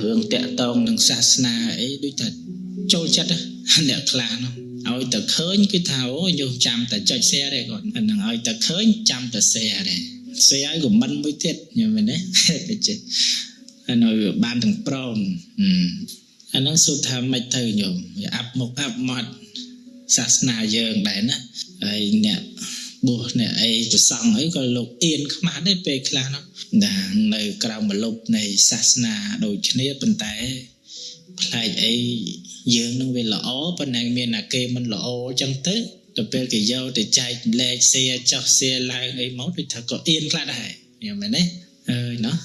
រឿងតាក់ទងនឹងសាសនាអីដូចថាចូលចិត្តអ្នកខ្លះនោះឲ្យតែឃើញគឺថាអូយកចាំតែចុច share ទេគាត់ហ្នឹងឲ្យតែឃើញចាំតែ share ទេ share ឲ្យ comment មួយទៀតញ៉ឹងមែនទេទៅចេះហើយនៅបានទាំងព្រមអាហ្នឹងសួរថាមិនទៅញោមវាអាប់មុខអាប់មាត់សាសនាយើងដែរណាហើយអ្នកបួសអ្នកអីប្រសង់អីក៏លោកអៀនខ្មាស់ដែរពេលខ្លះនោះនៅក្រៅម្លប់នៃសាសនាដូចគ្នាប៉ុន្តែផ្លែកអីយើងនឹងវាល្អប៉ុន្តែមានអាគេមិនល្អអញ្ចឹងទៅពេលគេយកទៅចែកលែកសៀចោះសៀឡើងអីមកដូចថាក៏អៀនខ្លះដែរញ៉ឹងមែនទេណោះ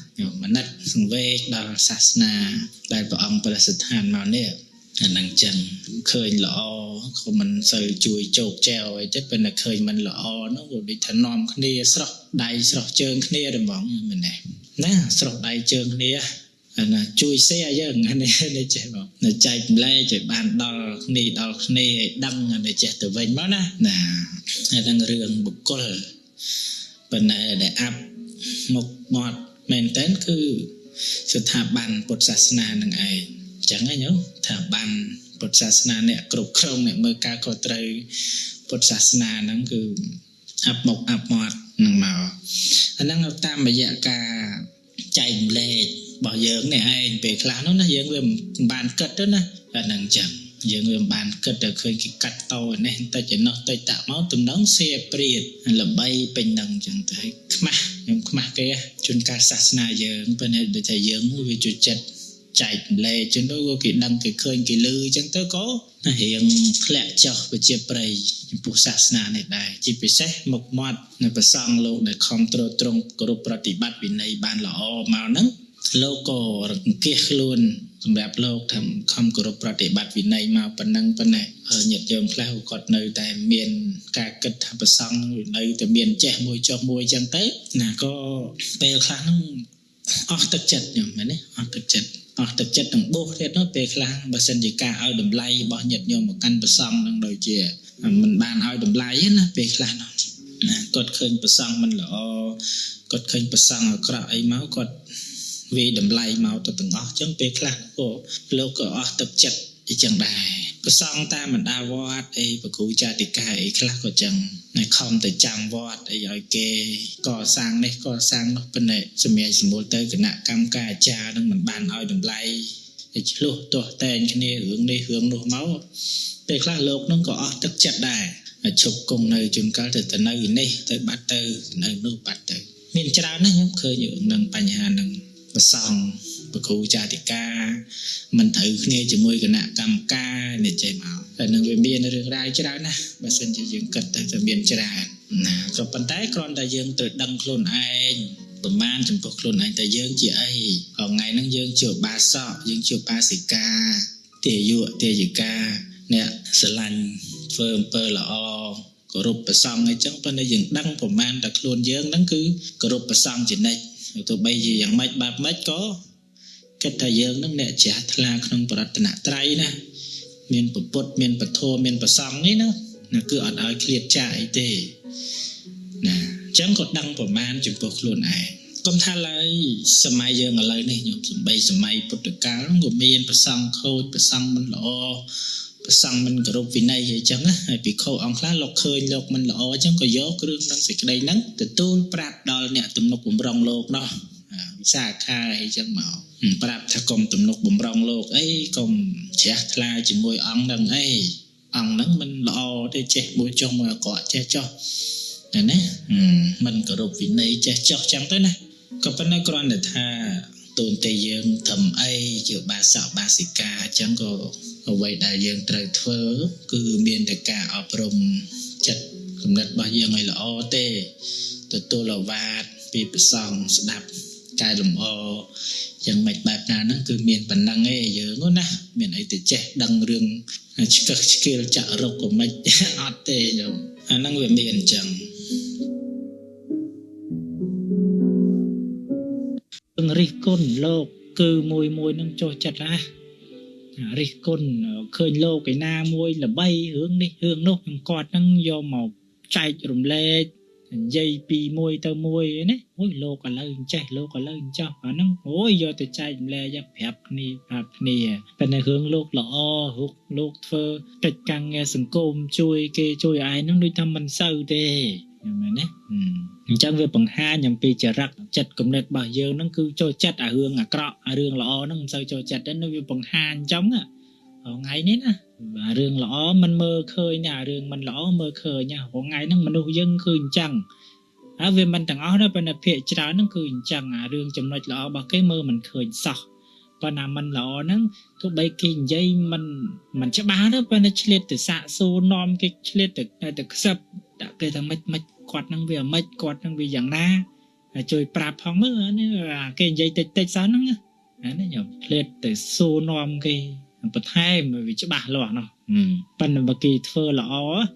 មនិតសង្វេគដល់សាសនាដែលព្រះអង្គប្រសិទ្ធានមកនេះអាហ្នឹងចឹងឃើញល្អក៏មិនសូវជួយជោគចែវអីទេប៉ុន្តែឃើញមិនល្អនោះក៏ដូចថានាំគ្នាស្រោះដៃស្រោះជើងគ្នាតែហ្មងមែនទេណាស្រោះដៃជើងគ្នាណាជួយសេយើងនេះចេះមកនៅចែកម្លែកឲ្យបានដល់គ្នាឲ្យដឹងនេះចេះទៅវិញមកណាហើយនឹងរឿងបុគ្គលប៉ុន្តែដែលអាប់មុខមាត់មែនតើគឺស្ថាប័នពុទ្ធសាសនានឹងឯងចឹងហ្នឹងថាបានពុទ្ធសាសនាអ្នកគ្រប់គ្រងអ្នកមើលការខុសត្រូវពុទ្ធសាសនាហ្នឹងគឺអាប់មុខអាប់មាត់នឹងមកអាហ្នឹងតាមរយៈការចែកម្លែករបស់យើងនេះឯងពេលខ្លះនោះណាយើងវាមិនបានគិតទេណាអាហ្នឹងចឹងយើងវាមិនបានគិតទៅឃើញគេកាត់តនេះបន្តិចឯនោះតិចតាក់មកទំនងសៀព្រាតល្បីពេញហ្នឹងចឹងទៅខ្មាស់ខ្ញុំខ្មាស់គេជួនកាលសាសនាយើងប៉ុន្តែដូចថាយើងវាជួយចិត្តចែកម្លែកចឹងទៅគេដឹងគេឃើញគេលឺចឹងទៅក៏រៀងធ្លាក់ចុះប្រជាប្រិយចំពោះសាសនានេះដែរជាពិសេសមុខមាត់នៅប្រសង់លោកដែលខំទ្រទ្រង់គោរពប្រតិបត្តិវិន័យបានល្អមកហ្នឹងលោកក៏រង្គៀសខ្លួនសម្រាប់លោកធ្វើខំគោរពប្រតិបត្តិវិន័យមកប៉ុណ្ណឹងប៉ុន្តែញាតិញោមខ្លះគាត់នៅតែមានការគិតថាប្រសង់នៅតែមានចេះមួយចុះមួយចឹងទៅណាក៏ពេលខ្លះហ្នឹងអស់ទឹកចិត្តញោមមែនទេអស់ទឹកចិត្តនឹងបោះទៀតនោះពេលខ្លះបើសិនជាការឲ្យតម្លៃរបស់ញាតិញោមមកកាន់ប្រសង់នឹងដូចជាមិនបានឲ្យតម្លៃណាពេលខ្លះនោះណាគាត់ឃើញប្រសង់មិនល្អគាត់ឃើញប្រសង់អាក្រក់អីមកគាត់វាតម្លៃមកទៅទាំងអស់ចឹងពេលខ្លះក៏លោកក៏អស់ទឹកចិត្តអញ្ចឹងដែរប្រសង់តាមបណ្ដាវត្តអីប្រគ្រូចាតិកាអីខ្លះក៏ចឹងខំទៅចាំវត្តអីឲ្យគេកសាងនេះកសាងនោះប៉ុន្តែសម្រាប់សម្រួលទៅគណៈកម្មការអាចារ្យនឹងមិនបានឲ្យតម្លៃឲ្យឆ្លោះទាស់តែងគ្នារឿងនេះរឿងនោះមកពេលខ្លះលោកនឹងក៏អស់ទឹកចិត្តដែរឈប់គង់នៅជួនកាលទៅនៅនេះទៅបាត់ទៅនៅនោះបាត់ទៅមានច្រើនណាស់ខ្ញុំឃើញរឿងនឹងបញ្ហានឹងប្រសង់ប្រគ្រូចាតិកាមិនត្រូវគ្នាជាមួយគណៈកម្មការនេះចេះមកតែនឹងវាមានរឿងរ៉ាវច្រើនណាស់បើសិនជាយើងគិតទៅមានច្រើនណាក៏ប៉ុន្តែគ្រាន់តែយើងត្រូវដឹងខ្លួនឯងប្រមាណចំពោះខ្លួនឯងតែយើងជាអីថ្ងៃហ្នឹងយើងជាបាសកយើងជាបាសិកាទេយុទេយិកាអ្នកស្រឡាញ់ធ្វើអំពើល្អគោរពប្រសង់អីចឹងប៉ុន្តែយើងដឹងប្រមាណតែខ្លួនយើងហ្នឹងគឺគោរពប្រសង់ជានិច្ចទោះបីជាយ៉ាងម៉េចបែបម៉េចក៏គិតថាយើងនឹងអ្នកជ្រះថ្លាក្នុងបរតនត្រ័យណាមានពុទ្ធមានពធមានប្រសង់នេះណាគឺអត់ឲ្យឃ្លាតចាកអីទេណាអញ្ចឹងក៏ដឹងប្រមាណចំពោះខ្លួនឯងកុំថាឡើយសម័យយើងឥឡូវនេះញោមសំបីសម័យពុទ្ធកាលក៏មានប្រសង់ខូចប្រសង់មិនល្អប្រសង់មិនគោរពវិន័យអីចឹងណាហើយភិក្ខុអង្គខ្លះលោកឃើញលោកមិនល្អអញ្ចឹងក៏យកគ្រឿងនឹងសេចក្តីហ្នឹងទទួលប្រាប់ដល់អ្នកទំនុកបំរុងលោកនោះវិសាខាអីចឹងមកប្រាប់ថាកុំទំនុកបំរុងលោកអីកុំជ្រះថ្លាជាមួយអង្គនឹងអីអង្គនឹងមិនល្អទេចេះមួយចុះមួយអាក្រក់ចេះចុះណាមិនគោរពវិន័យចេះចុះចឹងទៅណាក៏ប៉ុន្តែគ្រាន់តែថាទូនតែយើងធ្វើអីជាបាសកបាសិកាអញ្ចឹងក៏អ្វីដែលយើងត្រូវធ្វើគឺមានតែការអប់រំចិត្តគំនិតរបស់យើងឲ្យល្អទេទទួលអាវាតពីព្រះសង្ឃស្ដាប់កែលម្អយ៉ាងម៉េចបែបណាហ្នឹងគឺមានប៉ុណ្ណឹងឯងយើងណាមានអីទៅចេះដឹងរឿងឆ្កឹះឆ្កៀលចាក់រុកក៏មិនអត់ទេយោអាហ្នឹងវាមានអញ្ចឹងរិះគន់លោកគឺមួយនឹងចុះចិត្តណារិះគន់ឃើញលោកឯណាមួយល្បីរឿងនេះរឿងនោះគាត់ហ្នឹងយកមកចែករំលែក និយាយពីមួយទៅមួយណាអូយលោកឥឡូវចេះលោកឥឡូវចោះអាហ្នឹងអូយយកទៅចែកម្លែកប្រាប់គ្នាតែនៅរឿងលោកល្អលោកធ្វើកិច្ចការងារសង្គមជួយគេជួយឯងហ្នឹងដូចថាមិនសូវទេមែនទេអញ្ចឹងវាបង្ហាញអំពីចរិតចិត្តគំនិតរបស់យើងហ្នឹងគឺចូលចិត្តអារឿងអាក្រក់អារឿងល្អហ្នឹងមិនសូវចូលចិត្តទេវាបង្ហាញអញ្ចឹងថ្ងៃនេះណារឿងល្អមិនមើលឃើញណារឿងមិនល្អមើលឃើញណាថ្ងៃហ្នឹងមនុស្សយើងគឺអញ្ចឹងហើយវាមិនទាំងអស់ទេប៉ុន្តែភាគច្រើនហ្នឹងគឺអញ្ចឹងអារឿងចំណុចល្អរបស់គេមើលមិនឃើញសោះប៉ុន្តែមិនល្អហ្នឹងទោះបីគេនិយាយមិនច្បាស់ទេប៉ុន្តែឆ្លៀតទៅសាកសួរនាំគេឆ្លៀតទៅខ្សឹបដាក់គេថាមិនគាត់ហ្នឹងវាមិនគាត់ហ្នឹងវាយ៉ាងណាជួយប្រាប់ផងមើលនេះគេនិយាយតិចសោះហ្នឹងណាខ្ញុំឆ្លៀតទៅសួរនាំគេបន្ថែមវាច្បាស់លាស់នោះប៉ុន្តែបើគេធ្វើល្អ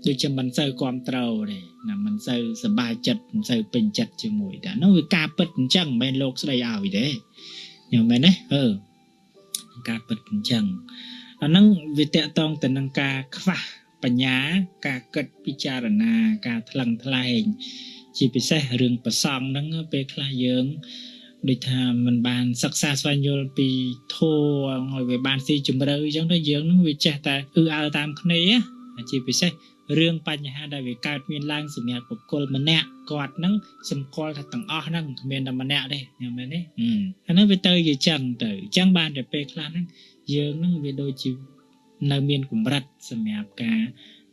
ដូចជាមិនសូវគ្រប់ត្រូវទេណាមិនសូវសប្បាយចិត្តមិនសូវពេញចិត្តជាមួយតែនោះវាការពិតអញ្ចឹងមិនមែនលោកស្ដីឲ្យទេញោមមែនទេការពិតអញ្ចឹងអាហ្នឹងវាតកតងទៅនឹងការខ្វះបញ្ញាការគិតពិចារណាការថ្លឹងថ្លែងជាពិសេសរឿងប្រសង់ហ្នឹងពេលខ្លះយើងដូចថាมันបានសិក្សាស្វែងយល់ពីធម៌ឲ្យវាបានស៊ីជម្រៅអញ្ចឹងទៅយើងនឹងវាចេះតែអើតាមគ្នាជាពិសេសរឿងបញ្ហាដែលវាកើតមានឡើងសម្រាប់បុគ្គលម្នាក់គាត់នឹងសម្គាល់ថាទាំងអស់ហ្នឹងគ្មានតែម្នាក់ទេញ៉ាំមែនទេអាហ្នឹងវាទៅជាចឹងទៅអញ្ចឹងបានតែពេលខ្លះហ្នឹងយើងនឹងវាដូចជានៅមានកម្រិតសម្រាប់ការ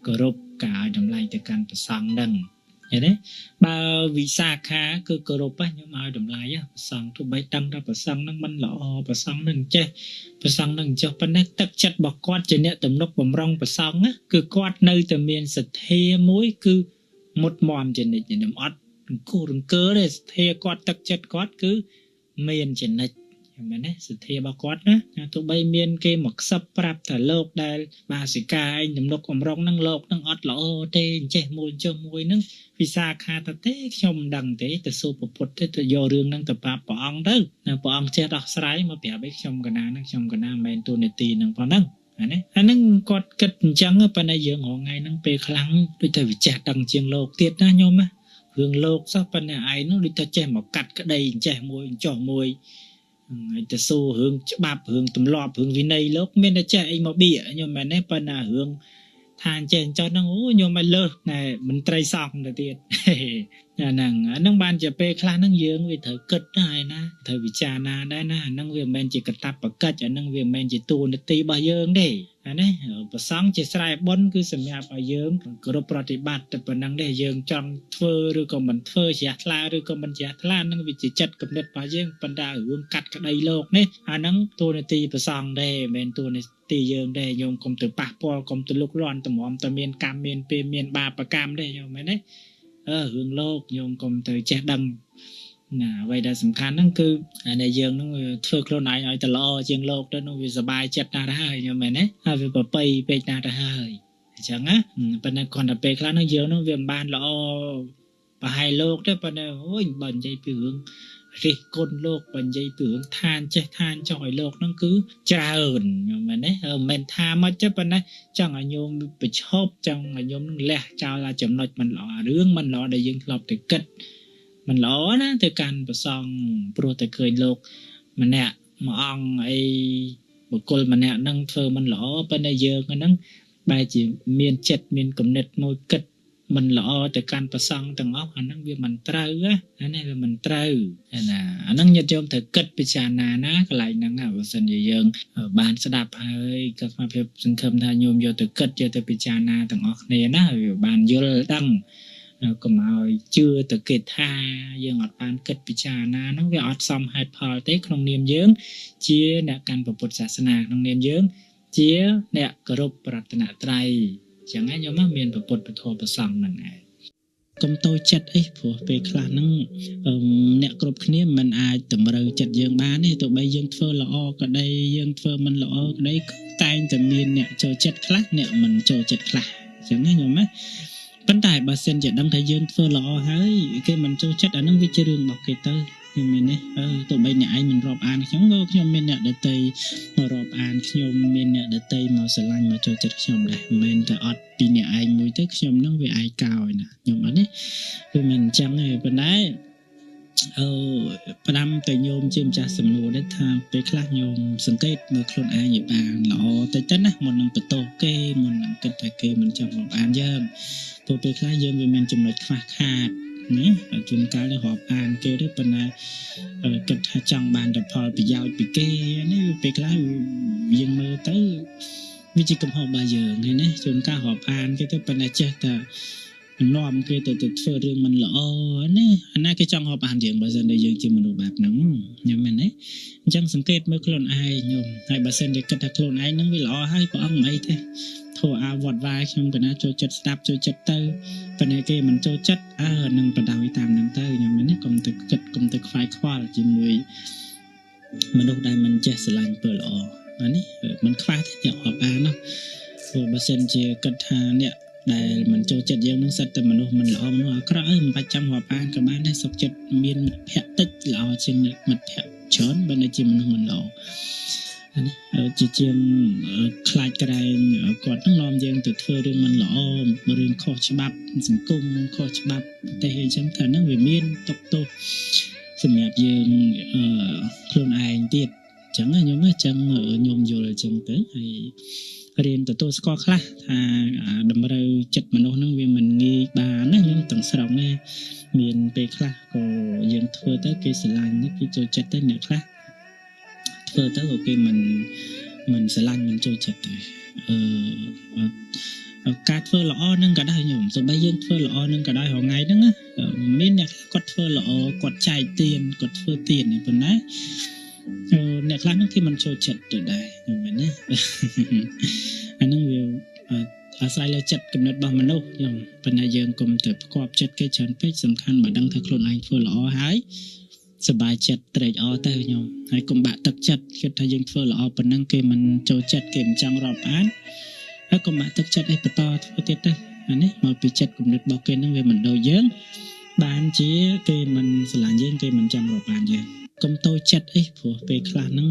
គោរពការឲ្យតម្លៃទៅកាន់ព្រះសង្ឃហ្នឹងឃើញទេបើវិសាខាគឺគោរពខ្ញុំឲ្យតម្លៃព្រះសង្ឃទោះបីដឹងថាព្រះសង្ឃហ្នឹងមិនល្អព្រះសង្ឃហ្នឹងចេះព្រះសង្ឃហ្នឹងចុះប៉ុន្តែទឹកចិត្តរបស់គាត់ជាអ្នកទំនុកបំរុងព្រះសង្ឃគឺគាត់នៅតែមានសទ្ធាមួយគឺមុតមមជានិច្ចខ្ញុំអត់រង្គើទេសទ្ធាគាត់ទឹកចិត្តគាត់គឺមានជានិច្ចមែនទេសទ្ធារបស់គាត់ណាទោះបីមានគេមកខ្សឹបប្រាប់ថាលោកដែលបាសិកាឯងទំនុកបំរុងហ្នឹងលោកហ្នឹងអត់ល្អទេអញ្ចេះមួយចុះមួយហ្នឹងវិសាខាទៅទេខ្ញុំមិនដឹងទេទៅសួរព្រះពុទ្ធទេទៅយករឿងហ្នឹងទៅប្រាប់ព្រះអង្គទៅព្រះអង្គចេះដោះស្រាយមកប្រាប់ឲ្យខ្ញុំកណាហ្នឹងខ្ញុំកណាមិនមែនទូនាទីហ្នឹងប៉ុណ្ណឹងអាហ្នឹងគាត់គិតអញ្ចឹងប៉ុន្តែយើងរងថ្ងៃហ្នឹងពេលខ្លាំងដូចតែវាចេះដឹងជាងលោកទៀតណាញោមណារឿងលោកសោះប៉ុន្តែឯងហ្នឹងដូចតែចេះមកកាត់ក្តីអញ្ចេះមួយចុះមួយហើយទៅសួររឿងច្បាប់រឿងទម្លាប់រឿងវិន័យលោកមានតែចេះអីមកបៀខ្ញុំមែនទេប៉ុន្តែរឿងថាអញ្ចេះអញ្ចឹងហ្នឹងអូខ្ញុំមិនលើសណែមន្ត្រីសង្ឃទៅទៀតហ្នឹងបានជាពេលខ្លះហ្នឹងយើងវាត្រូវគិតដែរណាត្រូវពិចារណាដែរណាហ្នឹងវាមិនមែនជាកាតព្វកិច្ចអាហ្នឹងវាមិនមែនជាតួនាទីរបស់យើងទេណាប្រសង់ជាស្រែបុណ្យគឺសម្រាប់ឲ្យយើងគោរពប្រតិបត្តិតែប៉ុណ្្នឹងទេយើងចង់ធ្វើឬក៏មិនធ្វើជ្រះថ្លាឬក៏មិនជ្រះថ្លាហ្នឹងវាជាចិត្តគំនិតរបស់យើងប៉ុន្តែរឿងកាត់ក្តីលោកនេះអាហ្នឹងតួនាទីប្រសង់ទេមិនមែនតួនាទីយើងទេញោមកុំទៅប៉ះពាល់កុំទៅលុកលាន់តម្រាំតែមានកម្មមានពេលមានបាបកម្មទេញោមមែនទេរឿងលោកញោមកុំទៅចេះដឹងណាអ្វីដែលសំខាន់ហ្នឹងគឺដែលយើងហ្នឹងធ្វើខ្លួនឯងឲ្យទៅល្អជាងលោកទៅនោះវាសុបាយចិត្តណាស់ទៅហើយញោមមែនទេហើយវាប្របីពេកណាស់ទៅហើយអញ្ចឹងណាប៉ុន្តែគ្រាន់តែពេលខ្លះហ្នឹងយើងហ្នឹងវាមិនបានល្អប្រហែលលោកទេប៉ុន្តែអូយបើនិយាយពីរឿងរិះគន់លោកបើនិយាយពីរឿងឋានចេះឋានចង់ឲ្យលោកហ្នឹងគឺច្រើនញោមមែនទេមិនមែនថាមកទេប៉ុន្តែចង់ឲ្យញោមប្រឈប់ចង់ឲ្យញោមនឹងលះចោលចំណុចមិនល្អរឿងមិនល្អដែលយើងធ្លាប់ទៅគិតមិនល្អណាទៅកាន់ប្រសងព្រោះតែឃើញលោកម្នាក់មួយអង្គអីបុគ្គលម្នាក់ហ្នឹងធ្វើមិនល្អប៉ុន្តែយើងហ្នឹងបែរជាមានចិត្តមានគំនិតមួយគិតមិនល្អទៅកាន់ប្រសងទាំងអស់អាហ្នឹងវាមិនត្រូវណានេះវាមិនត្រូវណាអាហ្នឹងញាតិញោមត្រូវគិតពិចារណាណាកន្លែងហ្នឹងបើសិនជាយើងបានស្ដាប់ហើយក៏ស្មារតីសង្ឃឹមថាញោមយកទៅគិតយកទៅពិចារណាទាំងអស់គ្នាណាវាបានយល់ដឹងកុំឲ្យជឿទៅគេថាយើងអត់បានគិតពិចារណាហ្នឹងវាអត់សមហេតុផលទេក្នុងនាមយើងជាអ្នកកាន់ពុទ្ធសាសនាក្នុងនាមយើងជាអ្នកគោរពប្រតនត្រ័យចឹងណាញោមមានពុទ្ធពធប្រសង្ឃហ្នឹងឯងកុំតូចចិត្តអីព្រោះពេលខ្លះហ្នឹងអ្នកគ្រប់គ្នាមិនអាចតម្រូវចិត្តយើងបានទេទោះបីយើងធ្វើល្អក៏ដីយើងធ្វើមិនល្អក៏ដីគឺតែងតែមានអ្នកចូលចិត្តខ្លះអ្នកមិនចូលចិត្តខ្លះចឹងណាញោមណាប៉ុន្តែបើសិនជាដឹងថាយើងធ្វើល្អហើយគេមិនចូលចិត្តអានឹងវាជារឿងរបស់គេទៅខ្ញុំមានទេទោះបីអ្នកឯងមិនរាប់អានខ្ញុំក៏ខ្ញុំមានអ្នកដទៃរាប់ អានខ្ញុំមានអ្នកដតីមកស្រឡាញ់មកចូលចិត្តខ្ញុំដែរមិនមែនតែអត់ពីអ្នកឯងមួយទៅខ្ញុំនឹងវាឯកោឯណាខ្ញុំអត់ទេគឺមិនអញ្ចឹងទេប៉ុន្តែផ្ដាំទៅញោមជាម្ចាស់សំណួរដែរថាពេលខ្លះញោមសង្កេតមើលខ្លួនឯងឲ្យបានល្អតិចទៅណាមុននឹងបន្ទោសគេមុននឹងគិតថាគេមិនចង់រាប់អានយើងព្រោះពេលខ្លះយើងវាមានចំណុចខ្វះខាតណាជួនកាលរាប់អានគេទៅប៉ុន្តែគិតថាចង់បានតែផលប្រយោជន៍ពីគេនេះពេលខ្លះយើងមើលទៅវាជាកំហុសរបស់យើងហ្នឹងណាជួនកាលរាប់អានគេទៅប៉ុន្តែចេះតែនាំគេទៅធ្វើរឿងមិនល្អណាអាណាគេចង់រាប់អានយើងបើសិនតែយើងជាមនុស្សបែបហ្នឹងខ្ញុំមែនទេអញ្ចឹងសង្កេតមើលខ្លួនឯងញោមហើយបើសិនតែគិតថាខ្លួនឯងហ្នឹងវាល្អហើយព្រះអង្គមិនអីទេធួអាវត្តវាយខ្ញុំកណាចូលចិត្តស្ដាប់ចូលចិត្តទៅប៉ុន្តែគេមិនចូលចិត្តនឹងបដ ாய் តាមហ្នឹងទៅខ្ញុំមែនទេកុំទៅគិតកុំទៅខ្វាយខ្វល់ជាមួយមនុស្សដែលមិនចេះស្រឡាញ់ពើល្អអានេះមិនខ្វះទេអ្នករាប់អានណាព្រោះបើសិនជាគិតថាអ្នកដែលមិនចូលចិត្តយើងនឹងសិតតែមនុស្សមិនល្អមនុស្សអាក្រក់មិនបាច់ចាំរាប់អានក៏បានដែរសុខចិត្តមានមិត្តភក្តិតិចល្អជាងមិត្តភក្តិច្រើនបើនៅជាមនុស្សមិនល្អអានេះជាជាងខ្លាចក្រែងគាត់នឹងនាំយើងទៅធ្វើរឿងមិនល្អរឿងខុសច្បាប់សង្គមខុសច្បាប់ប្រទេសអីចឹងថាហ្នឹងវាមានទុកទោសសម្រាប់យើងខ្លួនឯងទៀតចឹងណាខ្ញុំចឹងខ្ញុំយល់ចឹងទៅហើយរៀនទទួលស្គាល់ខ្លះថាតម្រូវចិត្តមនុស្សហ្នឹងវាមិនងាយបានណាខ្ញុំទាំងស្រុងនេះមានពេលខ្លះក៏យើងធ្វើទៅគេស្រឡាញ់គេចូលចិត្តទៅអ្នកខ្លះធ្វើទៅក៏គេមិនស្រឡាញ់មិនចូលចិត្តទេការធ្វើល្អហ្នឹងក៏ដែរខ្ញុំសូម្បីយើងធ្វើល្អហ្នឹងក៏ដែររាល់ថ្ងៃហ្នឹងណាមានអ្នកគាត់ធ្វើល្អគាត់ចែកទានគាត់ធ្វើទានប៉ុន្តែអ្នកខ្លះហ្នឹងគេមិនចូលចិត្តទៅដែរខ្ញុំមែនទេអាហ្នឹងវាអាស្រ័យលើចិត្តគំនិតរបស់មនុស្សខ្ញុំប៉ុន្តែយើងកុំទៅផ្គាប់ចិត្តគេច្រើនពេកសំខាន់បើដឹងថាខ្លួនឯងធ្វើល្អហើយសប្បាយចិត្តត្រេកអរទៅខ្ញុំហើយកុំបាក់ទឹកចិត្តគិតថាយើងធ្វើល្អប៉ុណ្ណឹងគេមិនចូលចិត្តគេមិនចង់រាប់អានហើយកុំបាក់ទឹកចិត្តឲ្យបន្តធ្វើទៀតទៅអានេះមកពីចិត្តគំនិតរបស់គេហ្នឹងវាមិនដូចយើងបានជាគេមិនស្រឡាញ់យើងគេមិនចង់រាប់អានយើងកុំតូចចិត្តអីព្រោះពេលខ្លះហ្នឹង